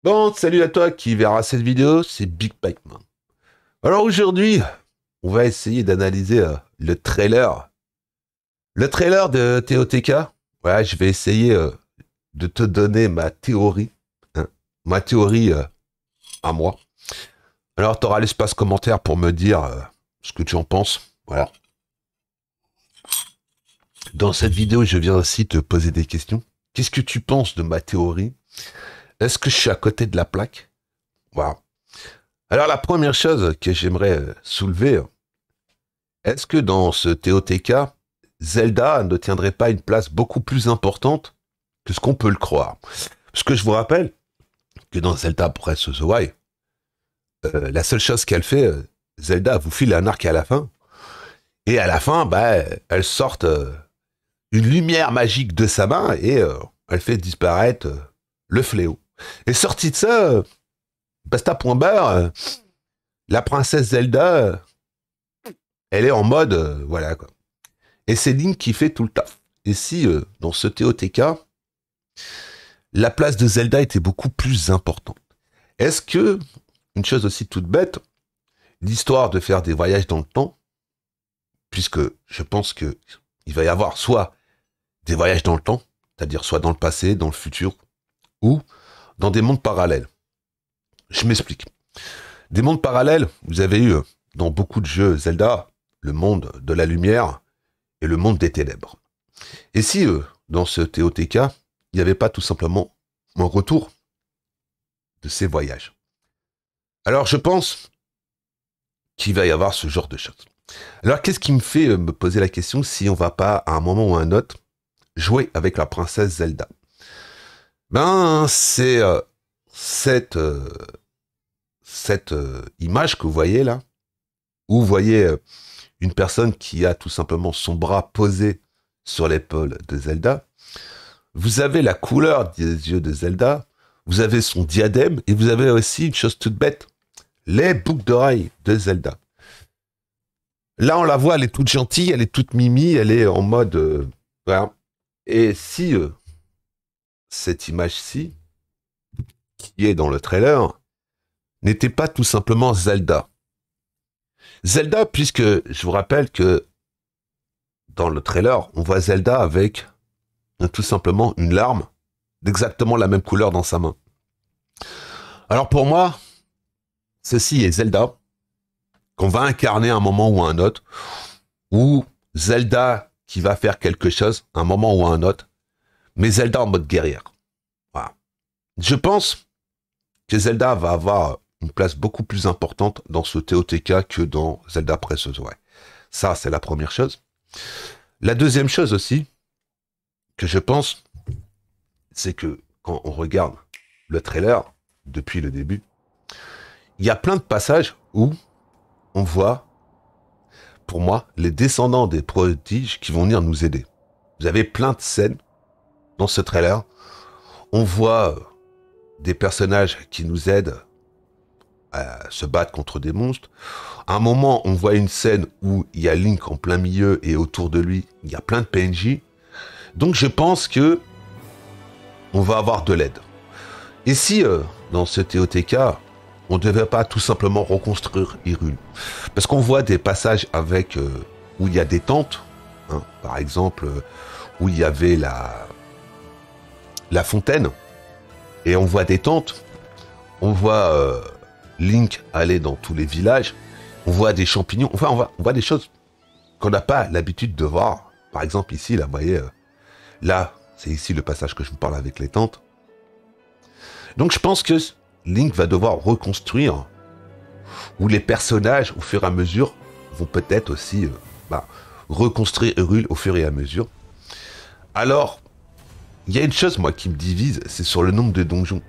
Bon, salut à toi qui verra cette vidéo, c'est Big Pike Man. Alors aujourd'hui, on va essayer d'analyser le trailer. Le trailer de TOTK. Ouais, je vais essayer de te donner ma théorie. Hein, ma théorie à moi. Alors, tu auras l'espace commentaire pour me dire ce que tu en penses. Voilà. Dans cette vidéo, je viens aussi te poser des questions. Qu'est-ce que tu penses de ma théorie? Est-ce que je suis à côté de la plaque? Voilà. Alors, la première chose que j'aimerais soulever, est-ce que dans ce TOTK, Zelda ne tiendrait pas une place beaucoup plus importante que ce qu'on peut le croire? Parce que je vous rappelle que dans Zelda Breath of the Wild, la seule chose qu'elle fait, Zelda vous file un arc à la fin, et à la fin, bah, elle sort une lumière magique de sa main et elle fait disparaître le fléau. Et sorti de ça, basta point barre, la princesse Zelda, elle est en mode, voilà quoi. Et c'est Link qui fait tout le taf. Et si, dans ce TOTK, la place de Zelda était beaucoup plus importante? Est-ce que, une chose aussi toute bête, l'histoire de faire des voyages dans le temps, puisque je pense que il va y avoir soit des voyages dans le temps, c'est-à-dire soit dans le passé, dans le futur, ou dans des mondes parallèles. Je m'explique. Des mondes parallèles, vous avez eu dans beaucoup de jeux Zelda, le monde de la lumière et le monde des ténèbres. Et si, dans ce TOTK, il n'y avait pas tout simplement un retour de ces voyages? Alors je pense qu'il va y avoir ce genre de choses. Alors qu'est-ce qui me fait me poser la question si on va pas, à un moment ou à un autre, jouer avec la princesse Zelda? Ben, c'est cette image que vous voyez là, où vous voyez une personne qui a tout simplement son bras posé sur l'épaule de Zelda. Vous avez la couleur des yeux de Zelda, vous avez son diadème, et vous avez aussi une chose toute bête, les boucles d'oreilles de Zelda. Là, on la voit, elle est toute gentille, elle est toute mimi, elle est en mode... voilà. Et si cette image-ci, qui est dans le trailer, n'était pas tout simplement Zelda. Zelda, puisque je vous rappelle que dans le trailer, on voit Zelda avec tout simplement une larme d'exactement la même couleur dans sa main. Alors pour moi, ceci est Zelda, qu'on va incarner à un moment ou à un autre, ou Zelda qui va faire quelque chose à un moment ou à un autre, mais Zelda en mode guerrière. Voilà. Je pense que Zelda va avoir une place beaucoup plus importante dans ce TOTK que dans Zelda Breath of the Wild. Ça, c'est la première chose. La deuxième chose aussi, que je pense, c'est que quand on regarde le trailer, depuis le début, il y a plein de passages où on voit, pour moi, les descendants des prodiges qui vont venir nous aider. Vous avez plein de scènes dans ce trailer. On voit des personnages qui nous aident à se battre contre des monstres. À un moment, on voit une scène où il y a Link en plein milieu et autour de lui, il y a plein de PNJ. Donc je pense que on va avoir de l'aide. Et si, dans ce TOTK, on ne devait pas tout simplement reconstruire Hyrule? Parce qu'on voit des passages avec où il y a des tentes, hein, par exemple, où il y avait la fontaine, et on voit des tentes, on voit Link aller dans tous les villages, on voit des champignons, enfin on voit des choses qu'on n'a pas l'habitude de voir. Par exemple ici, là, vous voyez, là, c'est ici le passage que je vous parle avec les tentes. Donc je pense que Link va devoir reconstruire, ou les personnages, au fur et à mesure, vont peut-être aussi reconstruire Hyrule au fur et à mesure. Alors, il y a une chose, moi, qui me divise, c'est sur le nombre de donjons.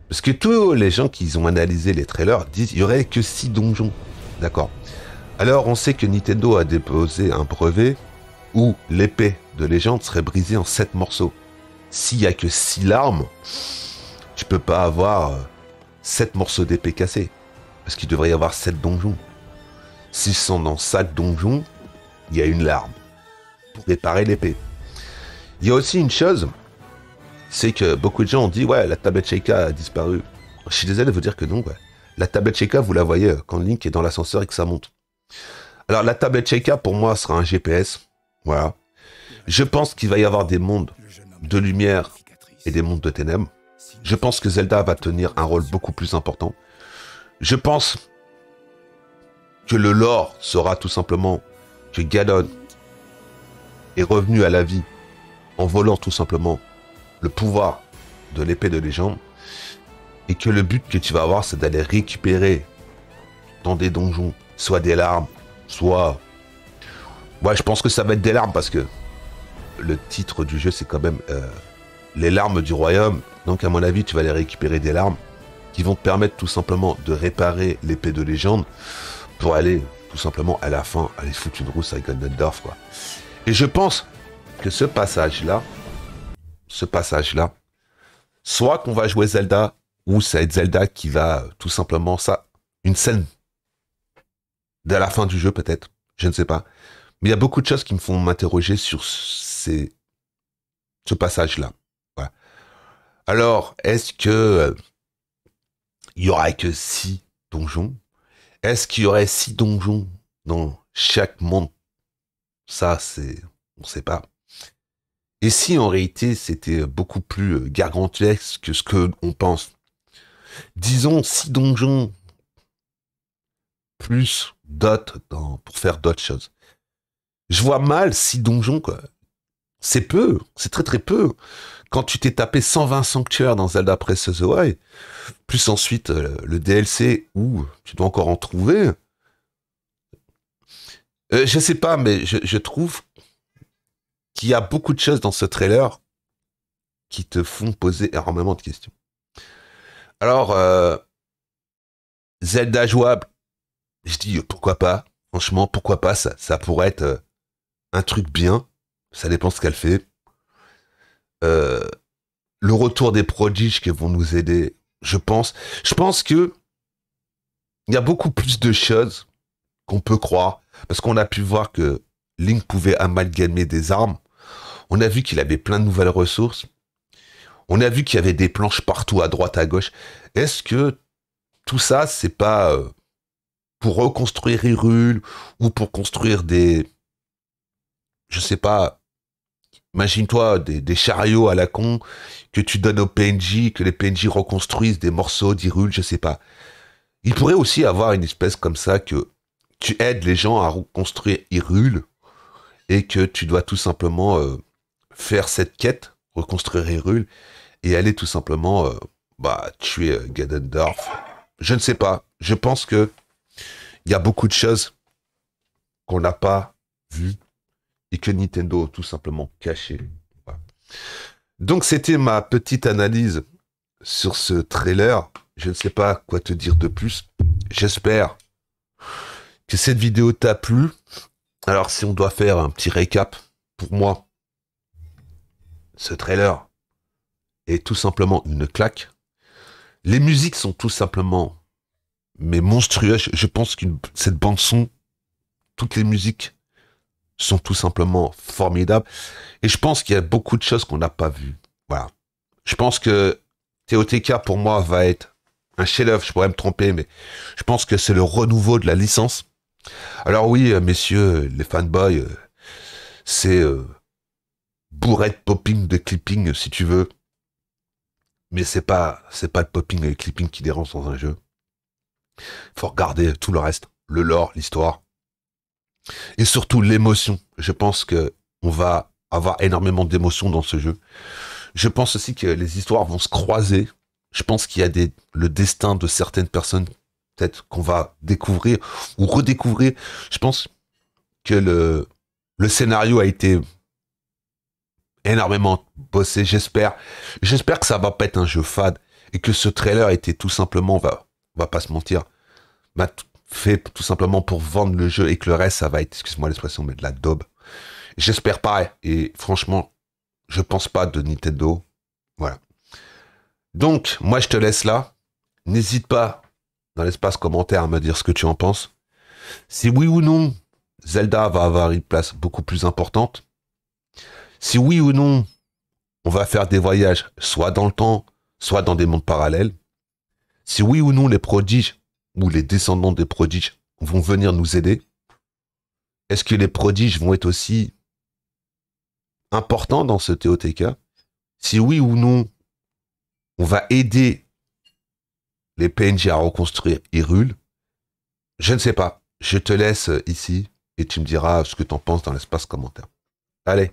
Parce que tous les gens qui ont analysé les trailers disent qu'il n'y aurait que 6 donjons. D'accord. Alors, on sait que Nintendo a déposé un brevet où l'épée de légende serait brisée en 7 morceaux. S'il n'y a que 6 larmes, tu peux pas avoir 7 morceaux d'épée cassés. Parce qu'il devrait y avoir 7 donjons. S'ils sont dans 5 donjons, il y a une larme pour réparer l'épée. Il y a aussi une chose, c'est que beaucoup de gens ont dit, ouais, la tablette Sheikah a disparu. Je suis désolé de vous dire que non, ouais. La tablette Sheikah, vous la voyez quand Link est dans l'ascenseur et que ça monte. Alors, la tablette Sheikah, pour moi, sera un GPS. Voilà. Je pense qu'il va y avoir des mondes de lumière et des mondes de ténèbres. Je pense que Zelda va tenir un rôle beaucoup plus important. Je pense que le lore sera tout simplement que Ganon est revenu à la vie en volant tout simplement le pouvoir de l'épée de légende, et que le but que tu vas avoir, c'est d'aller récupérer dans des donjons, soit des larmes, soit... Ouais, je pense que ça va être des larmes, parce que le titre du jeu, c'est quand même les larmes du royaume. Donc à mon avis, tu vas aller récupérer des larmes qui vont te permettre tout simplement de réparer l'épée de légende pour aller tout simplement à la fin aller foutre une rousse à Ganondorf, quoi. Et je pense que ce passage-là, soit qu'on va jouer Zelda, ou ça va être Zelda qui va tout simplement une scène de la fin du jeu peut-être, je ne sais pas. Mais il y a beaucoup de choses qui me font m'interroger sur ce passage-là. Voilà. Alors, est-ce que il y aura que 6 donjons? Est-ce qu'il y aurait 6 donjons dans chaque monde? Ça, on ne sait pas. Et si en réalité c'était beaucoup plus gargantuesque que ce qu'on pense? Disons 6 donjons plus d'autres pour faire d'autres choses. Je vois mal 6 donjons, quoi. C'est peu, c'est très très peu. Quand tu t'es tapé 120 sanctuaires dans Zelda Breath of the Wild, plus ensuite le DLC où tu dois encore en trouver. Je sais pas, mais je trouve qu'il y a beaucoup de choses dans ce trailer qui te font poser énormément de questions. Alors, Zelda jouable, je dis pourquoi pas. Franchement, pourquoi pas, ça pourrait être un truc bien. Ça dépend ce qu'elle fait. Le retour des prodiges qui vont nous aider, je pense que il y a beaucoup plus de choses qu'on peut croire, parce qu'on a pu voir que Link pouvait amalgamer des armes. On a vu qu'il avait plein de nouvelles ressources. On a vu qu'il y avait des planches partout, à droite, à gauche. Est-ce que tout ça, c'est pas pour reconstruire Hyrule, ou pour construire des... Je sais pas... Imagine-toi des chariots à la con que tu donnes aux PNJ, que les PNJ reconstruisent des morceaux d'Hyrule, je sais pas. Il pourrait aussi avoir une espèce comme ça que tu aides les gens à reconstruire Hyrule et que tu dois tout simplement faire cette quête, reconstruire Hyrule et aller tout simplement tuer Ganondorf. Je ne sais pas. Je pense que il y a beaucoup de choses qu'on n'a pas vues et que Nintendo a tout simplement caché. Voilà. Donc c'était ma petite analyse sur ce trailer. Je ne sais pas quoi te dire de plus. J'espère que cette vidéo t'a plu. Alors si on doit faire un petit récap, pour moi, ce trailer est tout simplement une claque. Les musiques sont tout simplement monstrueuses. Je pense que cette bande son, toutes les musiques sont tout simplement formidables. Et je pense qu'il y a beaucoup de choses qu'on n'a pas vues. Voilà. Je pense que TOTK, pour moi, va être un chef-d'œuvre. Je pourrais me tromper, mais je pense que c'est le renouveau de la licence. Alors oui, messieurs, les fanboys, c'est bourré de popping, de clipping, si tu veux. Mais c'est pas le popping et le clipping qui dérange dans un jeu. Il faut regarder tout le reste. Le lore, l'histoire. Et surtout l'émotion. Je pense que on va avoir énormément d'émotions dans ce jeu. Je pense aussi que les histoires vont se croiser. Je pense qu'il y a le destin de certaines personnes, peut-être qu'on va découvrir ou redécouvrir. Je pense que le scénario a été énormément bossé. J'espère que ça va pas être un jeu fade et que ce trailer était tout simplement, on va pas se mentir, fait tout simplement pour vendre le jeu et que le reste, ça va être, excuse-moi l'expression, mais de la daube. J'espère pas, et franchement, je pense pas de Nintendo. Voilà. Donc, moi, je te laisse là. N'hésite pas, dans l'espace commentaire, à me dire ce que tu en penses. Si oui ou non, Zelda va avoir une place beaucoup plus importante. Si oui ou non, on va faire des voyages soit dans le temps, soit dans des mondes parallèles. Si oui ou non les prodiges ou les descendants des prodiges vont venir nous aider. Est-ce que les prodiges vont être aussi importants dans ce TOTK? Si oui ou non, on va aider les PNJ à reconstruire Hyrule. Je ne sais pas. Je te laisse ici et tu me diras ce que tu en penses dans l'espace commentaire. Allez,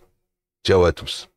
ciao à tous.